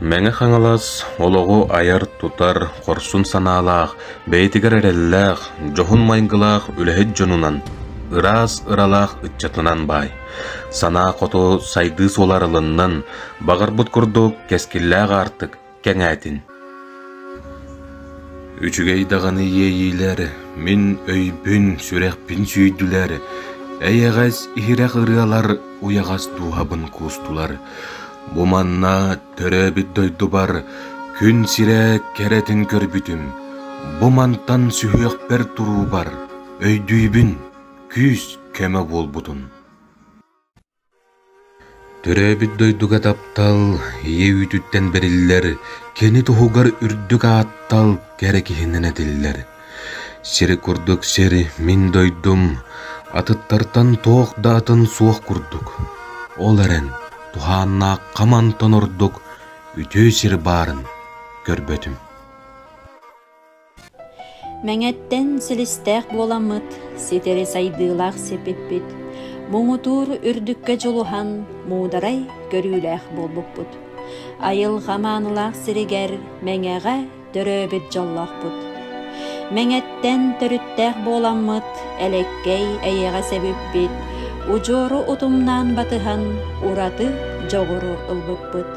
Мәңе хаңалас, олоғу айар тутар, қорсын саналақ, бәйтігер әрелләқ, жоғын майыңғылақ үләхет жонунан, ырас ыралақ үтчатынан бай. Сана қоту сайды соларылыннан, бағыр бұт күрдік кәскілләқ артық кәңәтін. Үчігей дағаны ейілер, мен өйбін сүрәқпін сүйділер, әйеғаз ихирәқ ырыалар, уяғаз дуғабын кустулар. Буманна төрөбіт дойду бар, күн сире керетін көрбүтім. Бумантан сүйек бер туру бар, өйдүйбін, күз көмі бол бұтын. Төрөбіт дойдуға таптал, еуітүттен берілер, кені тұхуғар үрдік аттал, керекихінен әділер. Сері күрдік сері, мен дойдум, атыттартан тоқ датын суық күрдік. Ол әрен, туханна каман тонордук үтө сир барын көрбөтүм. Мәңәттен сілістәк боламыт, сетері сайдылақ сепеппет. Мұңытур үрдікке жолухан, мударай көрүләк болбуппут. Айыл ғаманылақ сірігер, мәңәға төрөбет жоллақ бұт. Мәңәттен төріттәк боламыт, әлеккей әйеға себеппет. Уджору утумнан батыхан, ураты жоғыру ылбыппыт.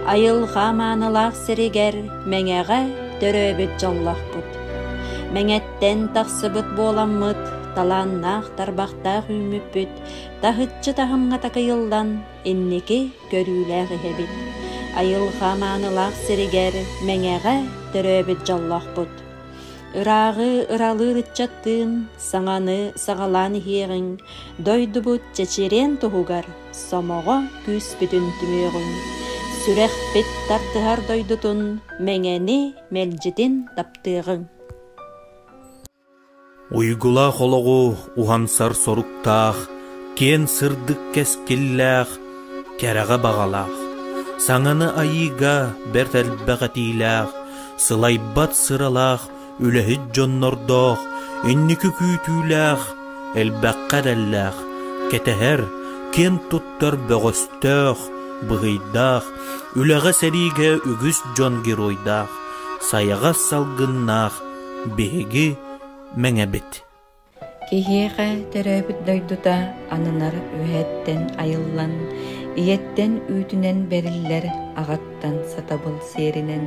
Айыл ғаманылақ сірігер, мәңәға төрөбет жоллақ бұт. Мәңәттен тақсыбыт боламыт, таланнақ тарбақтақ үйміппіт, тахытчы тахымға тақайылдан, эннеке көрүләғі хебет. Айыл ғаманылақ сірігер, мәңәға төрөбет жоллақ бұт. Ырағы ыралы рытчаттын, саңаны сағаланы хеғін, дойды бұт чечерен тұғығар, самаға күс бүтін түмеғін. Сүрәқ бет тартығар дойдытын, мәңәне мәлжетін таптығын. Уйгула холоғу ухансар соруктақ, кен сырдық кәскілләқ, кәрәға бағалақ. Саңаны айыға бәртәлбәғатиләқ, сылайбат сыралақ, үләхет жоннордоқ, эннікі күйтүләқ, әлбәққәдәлләқ, кәтәһәр, кен туттар бәғөстөқ, бұғайдақ, үләғі сәриге үгіс жон геройдақ, саяға салғыннақ, беге мәңәбет. Кехеға төрөбіт дойдута анынар үхәттен айыллан, иеттен үйтінен берілер ағаттан сатабыл серінен.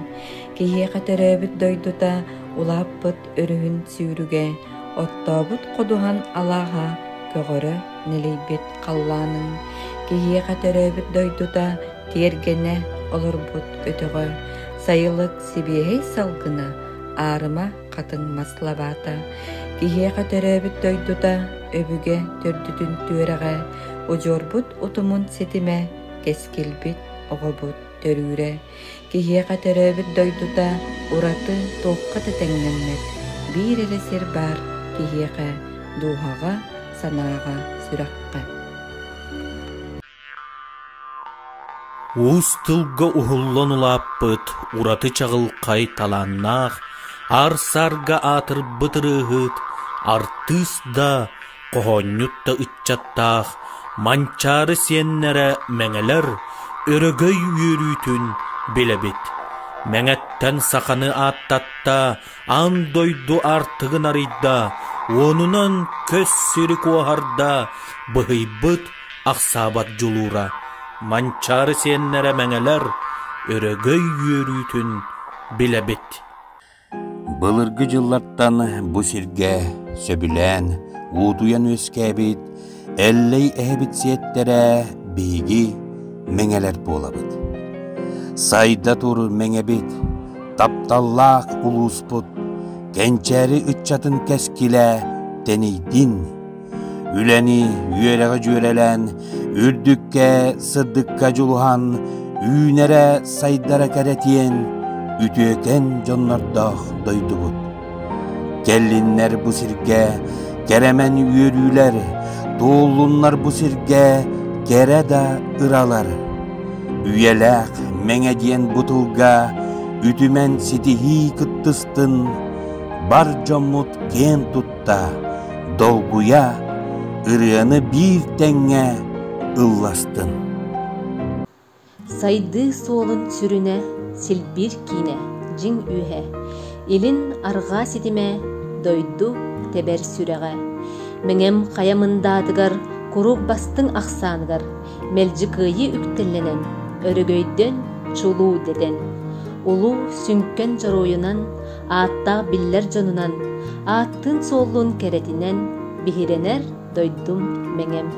Кехеға төрөбіт дойдута улаппыт өрүхін сүйрүге, оттабыт қодуған алаға көгөрі нелейбет қалланын. Кехеға төрөбіт дойдута тергене олырбыт өтіғі, сайылық себехей салғына арыма қатын маслабата. Кехеға төрөбіт дойдута өбіге төрдүтін түріға, ұжорбыт ұтымын сетіме кескілбіт оғыбыт төрүре. Кехеға төрөбіт дойдута ураты тоққа тәтәңнәммет. Бір әресер бар кехеға дуғаға санаға сүраққа. Уыз тылға ұғыллан ұлаппыт, ураты чағылқай таланнақ, арсарға атыр бұтырығыт, артыс да қоғоннютта үтчаттақ, манчары сеннәрі мәңелер, өрігөй үйерүйтін белебет. Мәңәттен сақаны аттатта, андойду артығын арыйда, онынан көз сөрі қуағарда, бұғайбыт ақсабат жулура. Манчары сеннәрі мәңелер, өрігөй үйерүйтін белебет. Былыргы жыллаттан бұ сирге сөбілән, ұдуян өскәбет, әллей әбет сеттері бейгі мәңелер болабыд. Сайда тұр мәңебет, тапталлақ ұлуспыд, кәнчәрі үтчатын кәскілі тәнейдін. Үләні үйеріға жөрелән, үрдікке сырдыққа жұлған, үйнәрі сайдара кәрәтиен, үтөкен жоннордох дойду бұд. Келлиннер бұ сирге керемен үйерүлер, тоолуннар бұ сирге кере да ыралар. Үйеләк мәңәдиен бұтылға үтімен сетихи кыттыстын, бар жоммут кен тұтта, долгуя ырыаны бір тәңе ылластын. Сайды солын сүрүнэ, силбир кине, жин үһэ. Илин арга ситиме, дойду тебер сүрэҕэ. Меңем каямындаатыгар, курук бастың ахсааныгар, мелжи кыйы үктелленен, өрөгөйдөн чулуу деден. Улу сүңккен жороюнан, ааттаах биллер жонунан, ааттын соллун керетинен, бихиренер дойдум меңем.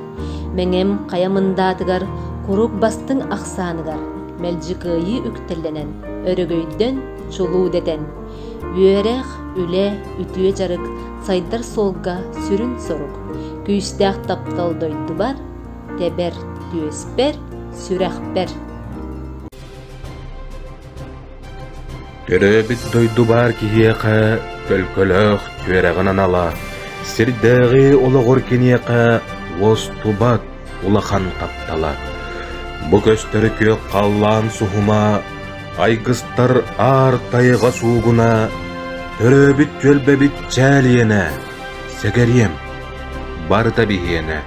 Меңем каямындаатыгар, курук бастың ахсааныгар, мелжи кыйы үктелленен, өрөгөйдөн чулуу деден. Үөрэх, үле, үтүе жарык, сайдар солга сүрүн сорук. Күйістәқ таптал дойду бар, тебер, түйеспер, сүрәхпер. Төрөбіт дойду бар киеқі, көлкөлөк түрәғін анала. Сирдәғи олығыр кенеқі, оз тубат улахан таптала. Бұ көстері көк қаллан суғыма, айгыстар ар тайыға суғына, төрөбіт көлбебіт чәлиене, сәгәрем, бар табиғиене.